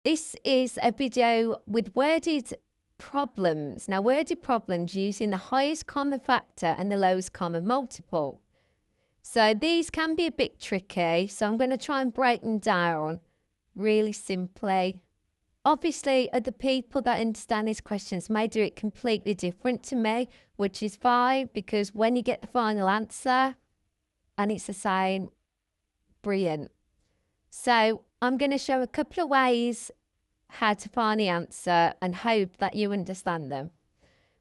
This is a video with worded problems. Now, worded problems using the highest common factor and the lowest common multiple. So these can be a bit tricky. So I'm going to try and break them down really simply. Obviously, other people that understand these questions may do it completely different to me, which is fine, because when you get the final answer and it's the same, brilliant. So I'm going to show a couple of ways how to find the answer and hope that you understand them.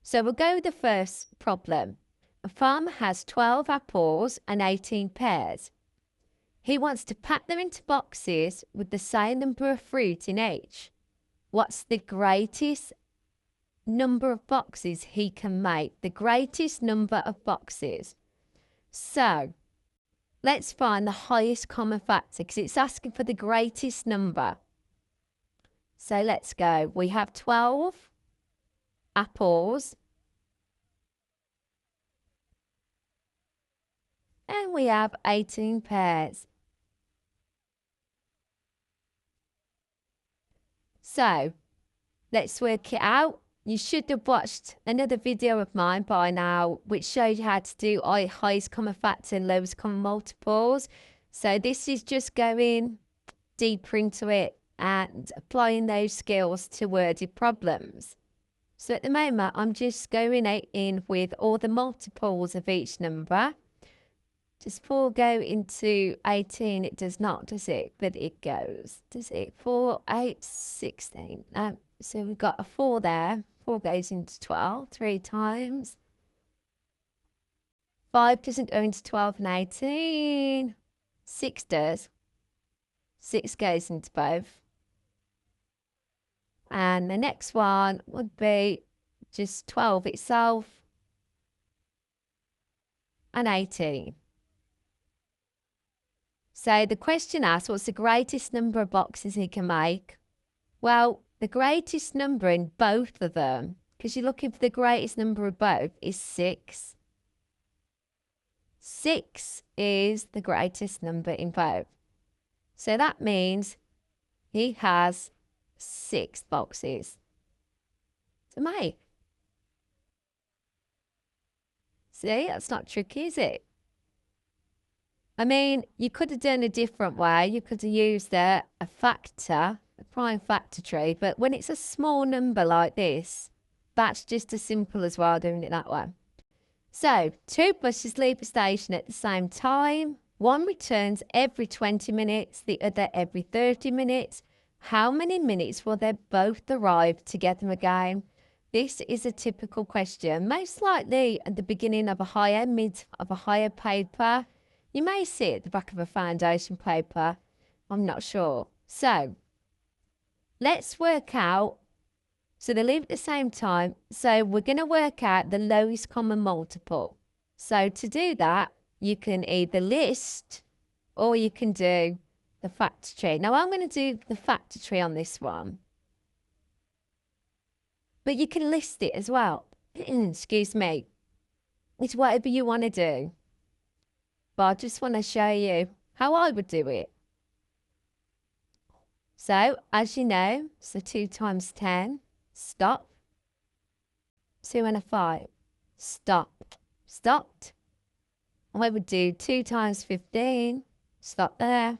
So we'll go with the first problem. A farmer has 12 apples and 18 pears. He wants to pack them into boxes with the same number of fruit in each. What's the greatest number of boxes he can make? The greatest number of boxes. So let's find the highest common factor because it's asking for the greatest number. So let's go. We have 12 apples and we have 18 pears. So let's work it out. You should have watched another video of mine by now, which showed you how to do highest common factor and lowest common multiples. So this is just going deeper into it and applying those skills to worded problems. So at the moment, I'm just going in with all the multiples of each number. Does 4 go into 18? It does not, does it? But it goes. Does it? 4, 8, 16. So we've got a 4 there. 4 goes into 12 3 times. 5 doesn't go into 12 and 18. 6 does. 6 goes into both. And the next one would be just 12 itself and 18. So the question asks, what's the greatest number of boxes he can make? Well, the greatest number in both of them, because you're looking for the greatest number of both, is 6. 6 is the greatest number in both. So that means he has 6 boxes to make. See, that's not tricky, is it? I mean, you could have done a different way. You could have used a factor, a prime factor tree, but when it's a small number like this, that's just as simple as well doing it that way. So 2 buses leave the station at the same time. One returns every 20 minutes, the other every 30 minutes. How many minutes will they both arrive together again? This is a typical question, most likely at the beginning of a higher, mid of a higher paper. You may see it at the back of a foundation paper. I'm not sure. So let's work out. So they leave at the same time. So we're going to work out the lowest common multiple. So to do that, you can either list or you can do the factor tree. Now I'm going to do the factor tree on this one. But you can list it as well. Excuse me. It's whatever you want to do. But I just want to show you how I would do it. So, as you know, so 2 times 10, stop. 2 and a 5, stop. Stopped. I would do 2 times 15, stop there.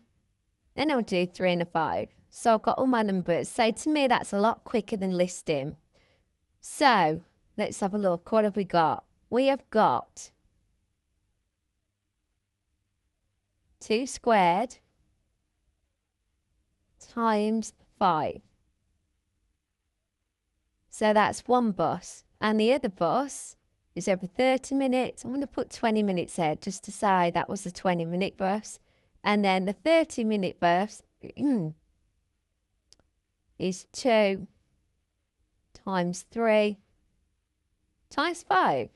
Then I would do 3 and a 5. So I've got all my numbers. So to me, that's a lot quicker than listing. So let's have a look. What have we got? We have got 2 squared times 5. So that's 1 bus. And the other bus is every 30 minutes. I'm going to put 20 minutes there just to say that was a 20-minute bus. And then the 30-minute bus is 2 times 3 times 5.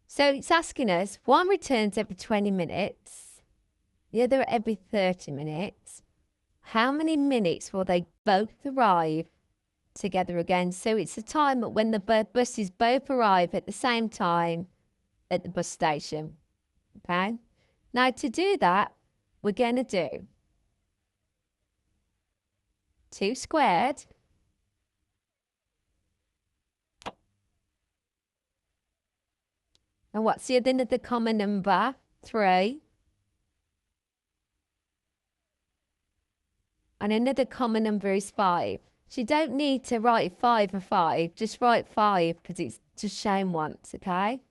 So it's asking us, one returns every 20 minutes, the other every 30 minutes. How many minutes will they both arrive together again? So it's a time when the buses both arrive at the same time at the bus station. Okay? Now to do that, we're going to do 2 squared. And what's the other common number? 3. And another common number is 5. So you don't need to write 5 or 5. Just write 5 because it's just shown once, okay?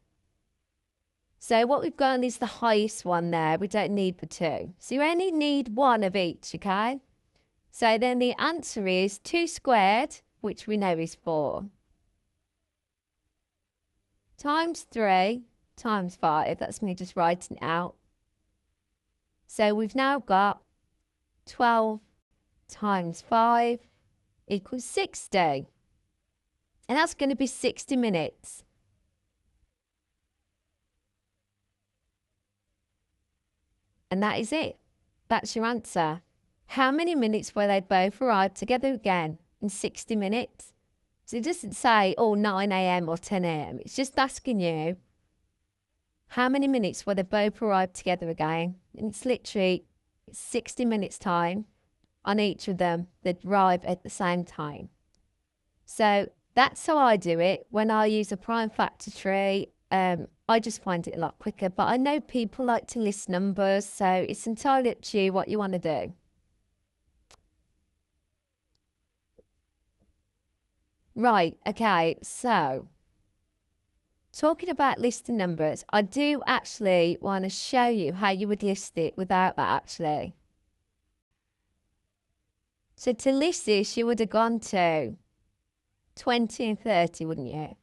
So what we've got is the highest one there. We don't need the 2. So you only need 1 of each, okay? So then the answer is 2 squared, which we know is 4, times 3 times 5. That's me just writing it out. So we've now got 12 times 5 equals 60. And that's going to be 60 minutes. And that is it. That's your answer. How many minutes will they both arrive together again? In 60 minutes. So it doesn't say, oh, 9 a.m. or 10 a.m. It's just asking you, how many minutes will they both arrive together again? And it's literally 60 minutes time on each of them that arrive at the same time. So that's how I do it. When I use a prime factor tree, I just find it a lot quicker. But I know people like to list numbers, so it's entirely up to you what you want to do. Right, okay, so talking about listing numbers, I do actually want to show you how you would list it without that actually. So to list this, you would have gone to 20 and 30, wouldn't you?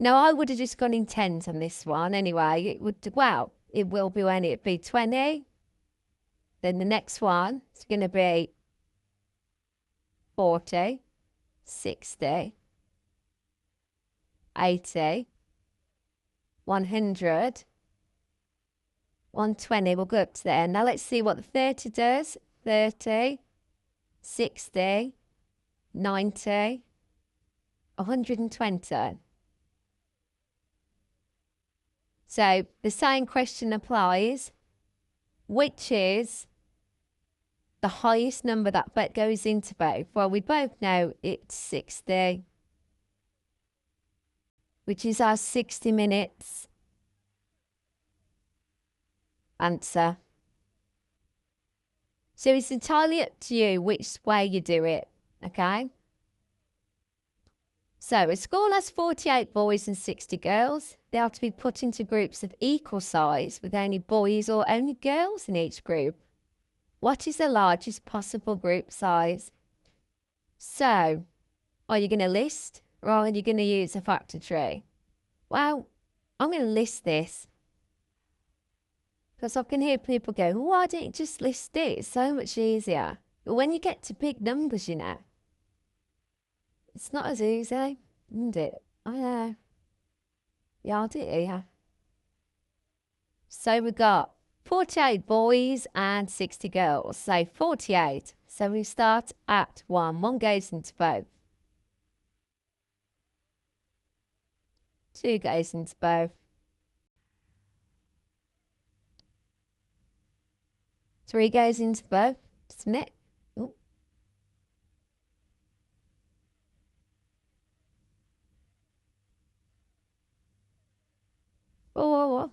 No, I would have just gone in tens on this one anyway. It would, well, it will be when it'd be 20. Then the next one is going to be 40, 60, 80, 100, 120. We'll go up to there. Now let's see what the 30 does. 30, 60, 90, 120. So the same question applies. Which is the highest number that goes into both? Well, we both know it's 60, which is our 60 minutes answer. So it's entirely up to you which way you do it, okay? So a school has 48 boys and 60 girls. They are to be put into groups of equal size with only boys or only girls in each group. What is the largest possible group size? So, are you going to list or are you going to use a factor tree? Well, I'm going to list this because I can hear people go, why don't you just list it? It's so much easier. But when you get to big numbers, you know, it's not as easy, isn't it? I know. Yeah, I'll do it here. So we've got 48 boys and 60 girls. So 48. So we start at 1. 1 goes into both. 2 goes into both. 3 goes into both. Just a minute. Ooh. 4.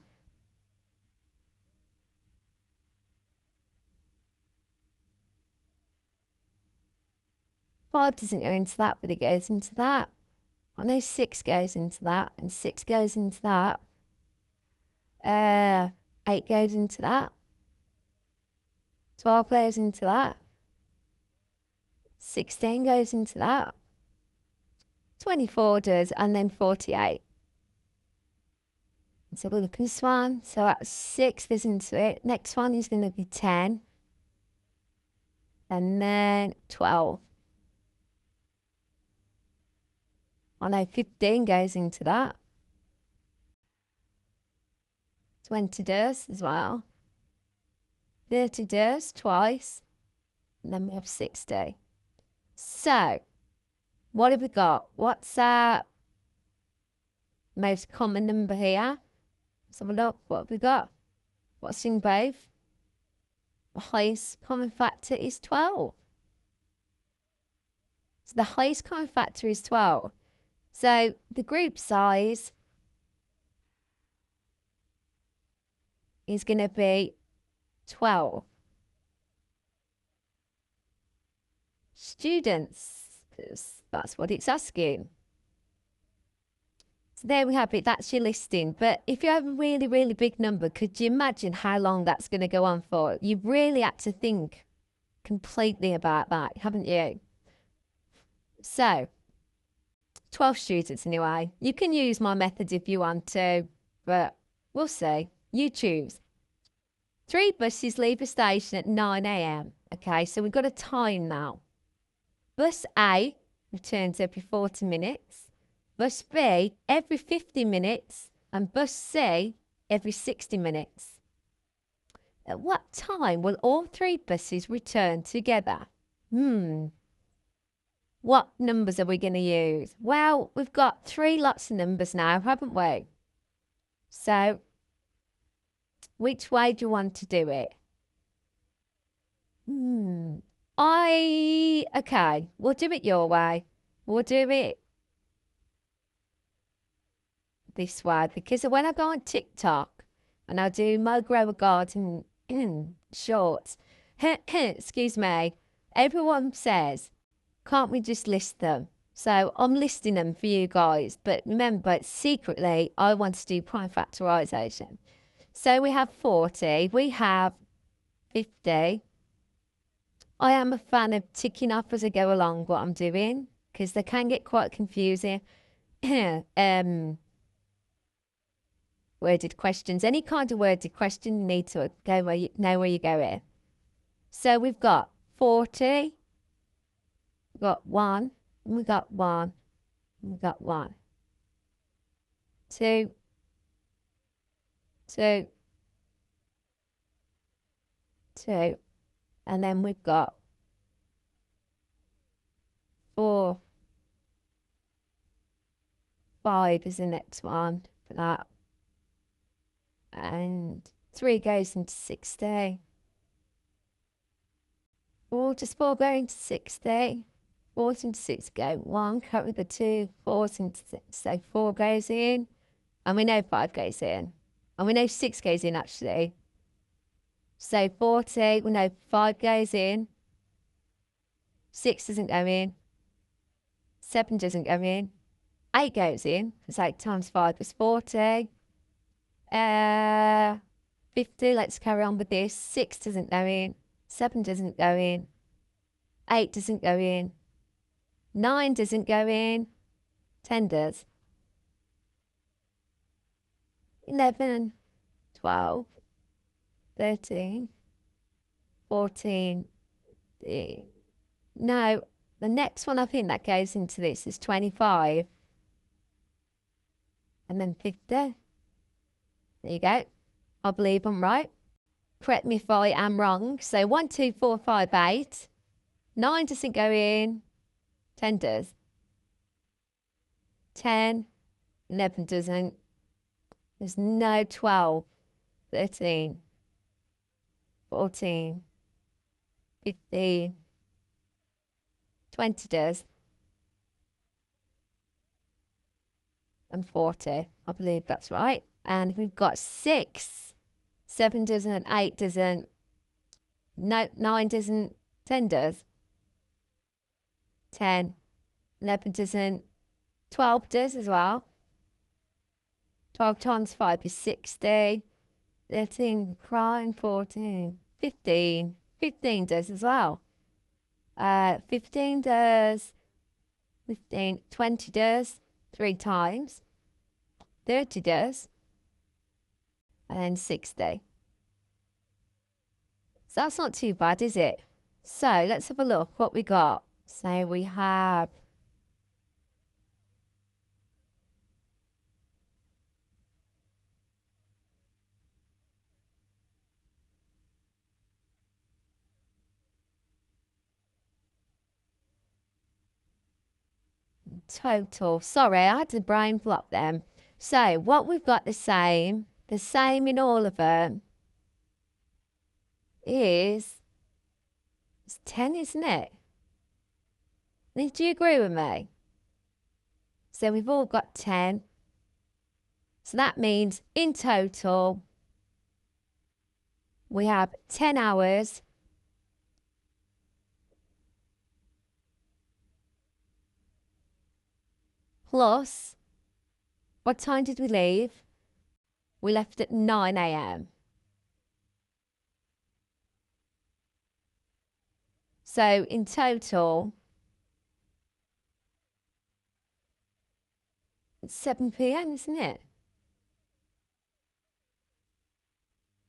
5 doesn't go into that, but it goes into that. I know 6 goes into that, and 6 goes into that. 8 goes into that. 12 goes into that. 16 goes into that. 24 does, and then 48. So we'll look at this one. So that's 6 goes into it. Next one is going to be 10. And then 12. I know 15 goes into that. 20 does as well. 30 does twice. And then we have 60. So, what have we got? What's our most common number here? Let's have a look. What have we got? What's in both? The highest common factor is 12. So the highest common factor is 12. So the group size is going to be 12 students, because that's what it's asking. So there we have it. That's your listing. But if you have a really, really big number, could you imagine how long that's going to go on for? You've really had to think completely about that, haven't you? So 12 students anyway. You can use my method if you want to, but we'll see. You choose. 3 buses leave a station at 9 a.m. Okay, so we've got a time now. Bus A returns every 40 minutes. Bus B every 50 minutes. And bus C every 60 minutes. At what time will all 3 buses return together? What numbers are we going to use? Well, we've got 3 lots of numbers now, haven't we? So, which way do you want to do it? Okay, we'll do it your way. We'll do it this way, because when I go on TikTok and I do my grower garden shorts, excuse me, everyone says, can't we just list them? So I'm listing them for you guys. But remember, secretly, I want to do prime factorisation. So we have 40. We have 50. I am a fan of ticking off as I go along what I'm doing, because they can get quite confusing. Worded questions. Any kind of worded question, you need to go where know where you're going. So we've got 40. We've got 1. And we got 1. And we got 1. 2. 2. 2. And then we've got 4. 5 is the next one for that. And 3 goes into 60. Oh, just 4 going to 60. 4 into 6 go 1, cut with the 2, 4 into 6. So 4 goes in. And we know 5 goes in. And we know 6 goes in actually. So 40, we know 5 goes in. 6 doesn't go in. 7 doesn't go in. 8 goes in. Because 8 times 5 is 40. 50, let's carry on with this. 6 doesn't go in. 7 doesn't go in. 8 doesn't go in. 9 doesn't go in. 10 does. 11, 12, 13, 14. No, the next one I think that goes into this is 25. And then 50. There you go. I believe I'm right. Correct me if I am wrong. So 1, 2, 4, 5, 8. 9 doesn't go in. 10 does. 10. 11 doesn't. There's no 12. 13. 14. 15. 20 does. And 40. I believe that's right. And we've got 6. 7 doesn't. 8 doesn't. No, 9 doesn't. 10 does. 10. 11 doesn't. 12 does as well. 12 times 5 is 60. 13, prime, 14. 15. 15 does as well. 15 does. 15. 20 does. 3 times. 30 does. And then 60. So that's not too bad, is it? So let's have a look what we got. So we have total. Sorry, I had to brain block them. So what we've got the same the same in all of them is it's 10, isn't it? Do you agree with me? So we've all got 10. So that means in total, we have 10 hours plus, what time did we leave? We left at 9 a.m. So in total, it's 7 p.m, isn't it?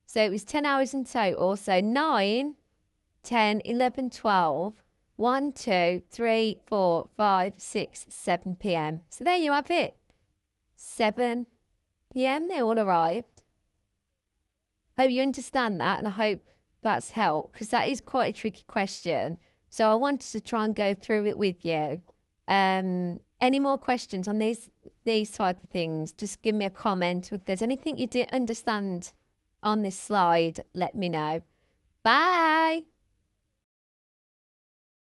So it was 10 hours in total. So 9, 10, 11, 12, 1, 2, 3, 4, 5, 6, 7 p.m. So there you have it. 7 p.m. they all arrived. Hope you understand that, and I hope that's helped, because that is quite a tricky question. So I wanted to try and go through it with you. Any more questions on these type of things, just give me a comment. If there's anything you didn't understand on this slide, let me know. Bye.